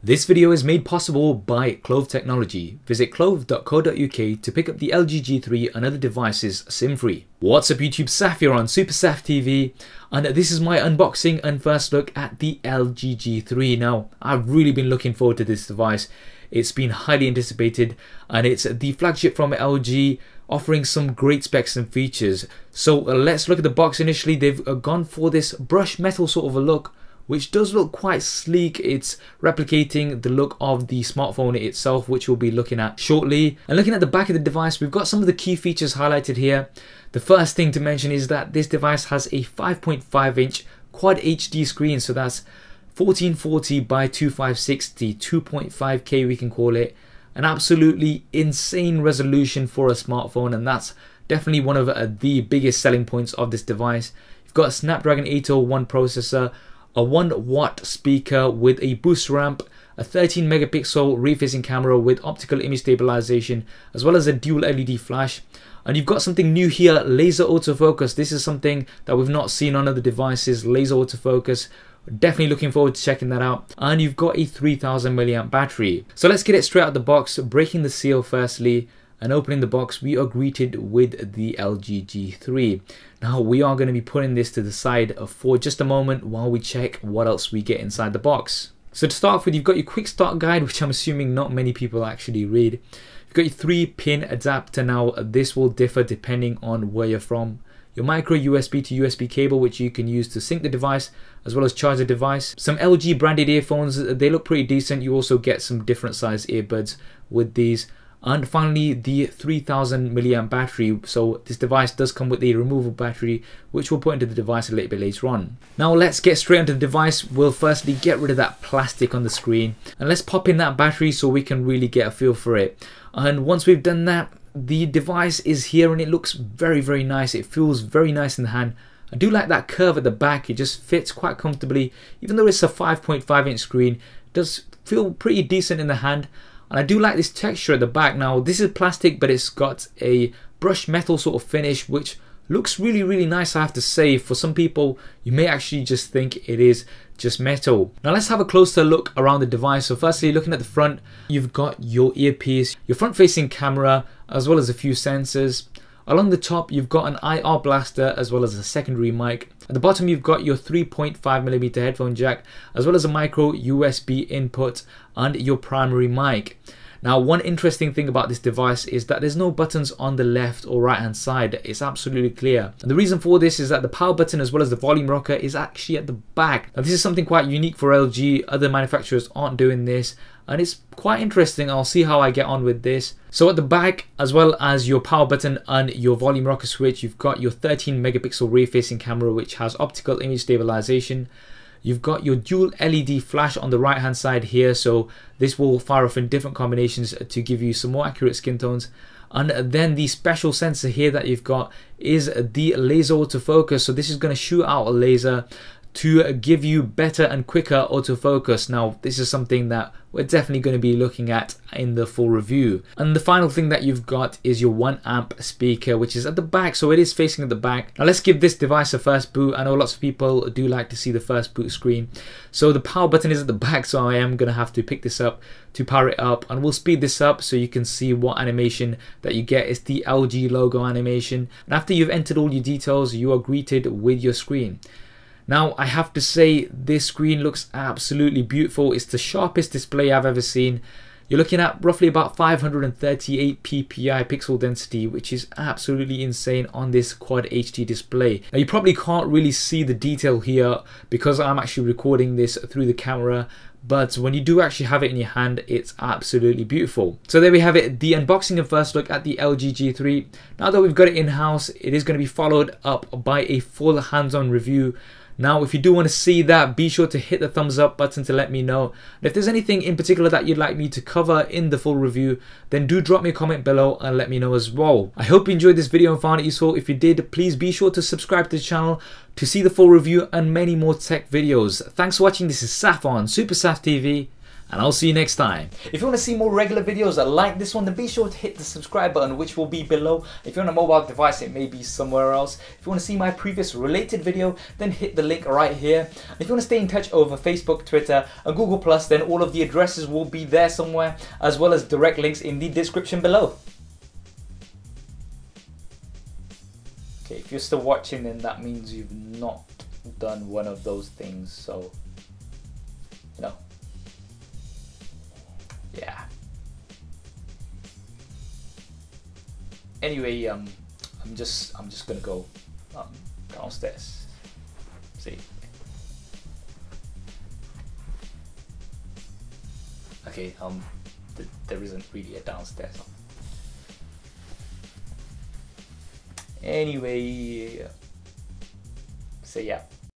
This video is made possible by Clove Technology. Visit clove.co.uk to pick up the LG G3 and other devices SIM-free. What's up YouTube, Saf here on Super Saf TV, and this is my unboxing and first look at the LG G3. Now, I've really been looking forward to this device. It's been highly anticipated and it's the flagship from LG, offering some great specs and features. So let's look at the box. Initially, they've gone for this brushed metal sort of a look, which does look quite sleek. It's replicating the look of the smartphone itself, which we'll be looking at shortly. And looking at the back of the device, we've got some of the key features highlighted here. The first thing to mention is that this device has a 5.5-inch QuadHD screen, so that's 1440 by 2560, 2.5K we can call it. An absolutely insane resolution for a smartphone, and that's definitely one of the biggest selling points of this device. You've got a Snapdragon 801 processor, a 1-watt speaker with a boost ramp, a 13 megapixel rear-facing camera with optical image stabilization, as well as a dual LED flash. And you've got something new here, laser autofocus. This is something that we've not seen on other devices, laser autofocus. Definitely looking forward to checking that out. And you've got a 3000 milliamp battery. So let's get it straight out the box. Breaking the seal firstly, and opening the box, we are greeted with the LG G3. Now we are going to be putting this to the side for just a moment while we check what else we get inside the box. So to start off with, you've got your quick start guide, which I'm assuming not many people actually read. You've got your 3-pin adapter. Now this will differ depending on where you're from. Your micro USB to USB cable, which you can use to sync the device as well as charge the device. Some LG branded earphones, they look pretty decent. You also get some different size earbuds with these. And finally, the 3000 milliamp battery. So this device does come with a removable battery, which we'll put into the device a little bit later on. Now let's get straight into the device. We'll firstly get rid of that plastic on the screen, and let's pop in that battery so we can really get a feel for it. And once we've done that, the device is here and it looks very, very nice. It feels very nice in the hand. I do like that curve at the back. It just fits quite comfortably. Even though it's a 5.5-inch screen, it does feel pretty decent in the hand. And I do like this texture at the back. Now this is plastic, but it's got a brushed metal sort of finish, which looks really, really nice, I have to say. For some people, you may actually just think it is just metal. Now let's have a closer look around the device. So firstly, looking at the front, you've got your earpiece, your front-facing camera, as well as a few sensors. Along the top, you've got an IR blaster as well as a secondary mic. At the bottom, you've got your 3.5mm headphone jack, as well as a micro USB input and your primary mic. Now, one interesting thing about this device is that there's no buttons on the left or right hand side. It's absolutely clear. And the reason for this is that the power button as well as the volume rocker is actually at the back. Now, this is something quite unique for LG. Other manufacturers aren't doing this, and it's quite interesting. I'll see how I get on with this. So at the back, as well as your power button and your volume rocker switch, you've got your 13 megapixel rear facing camera, which has optical image stabilization. You've got your dual LED flash on the right hand side here, so this will fire off in different combinations to give you some more accurate skin tones. And then the special sensor here that you've got is the laser autofocus. So this is going to shoot out a laser to give you better and quicker autofocus. Now this is something that we're definitely going to be looking at in the full review. And the final thing that you've got is your 1-amp speaker, which is at the back, so it is facing at the back. Now let's give this device a first boot. I know lots of people do like to see the first boot screen. So the power button is at the back, so I am going to have to pick this up to power it up, and we'll speed this up so you can see what animation that you get. It's the LG logo animation, and after you've entered all your details, you are greeted with your screen. Now I have to say, this screen looks absolutely beautiful. It's the sharpest display I've ever seen. You're looking at roughly about 538 ppi pixel density, which is absolutely insane on this QuadHD display. Now you probably can't really see the detail here because I'm actually recording this through the camera, but when you do actually have it in your hand, it's absolutely beautiful. So there we have it, the unboxing and first look at the LG G3. Now that we've got it in-house, it is going to be followed up by a full hands-on review. Now, if you do want to see that, be sure to hit the thumbs up button to let me know. And if there's anything in particular that you'd like me to cover in the full review, then do drop me a comment below and let me know as well. I hope you enjoyed this video and found it useful. If you did, please be sure to subscribe to the channel to see the full review and many more tech videos. Thanks for watching. This is Saf on Super Saf TV, and I'll see you next time. If you want to see more regular videos like this one, then be sure to hit the subscribe button, which will be below. If you're on a mobile device, it may be somewhere else. If you want to see my previous related video, then hit the link right here. If you want to stay in touch over Facebook, Twitter and Google+, then all of the addresses will be there somewhere, as well as direct links in the description below. Okay, if you're still watching, then that means you've not done one of those things, so you know, yeah. Anyway, I'm just gonna go downstairs. See. Okay, there isn't really a downstairs. Anyway, so yeah.